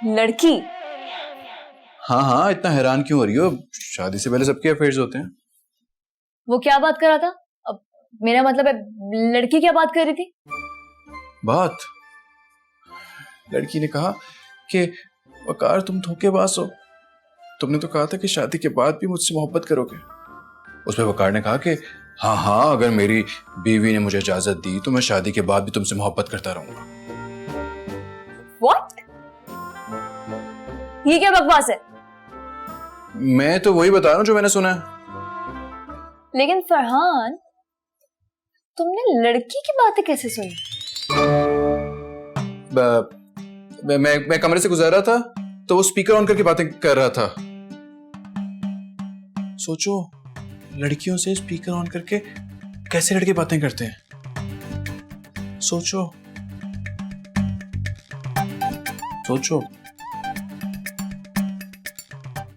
लड़की? हाँ हाँ, इतना हैरान क्यों हो रही हो? शादी से पहले सबके अफेयर्स होते हैं। वो क्या बात कर रहा था? अब मेरा मतलब है, लड़की क्या बात कर रही थी? बात? लड़की ने कहा कि वकार तुम धोखेबाज हो। तुमने तो कहा था कि शादी के बाद भी मुझसे मोहब्बत करोगे। उस पर वकार ने कहा कि हाँ हाँ, अगर मेरी बीवी ने मुझे इजाजत दी तो मैं शादी के बाद भी तुमसे मोहब्बत करता रहूंगा। What? ये क्या बकवास है? मैं तो वही बता रहा हूँ जो मैंने सुना है। लेकिन फरहान, तुमने लड़की की बातें कैसे सुनी? मैं कमरे से गुजर रहा था तो वो स्पीकर ऑन करके बातें कर रहा था। सोचो, लड़कियों से स्पीकर ऑन करके कैसे लड़के बातें करते हैं। सोचो सोचो।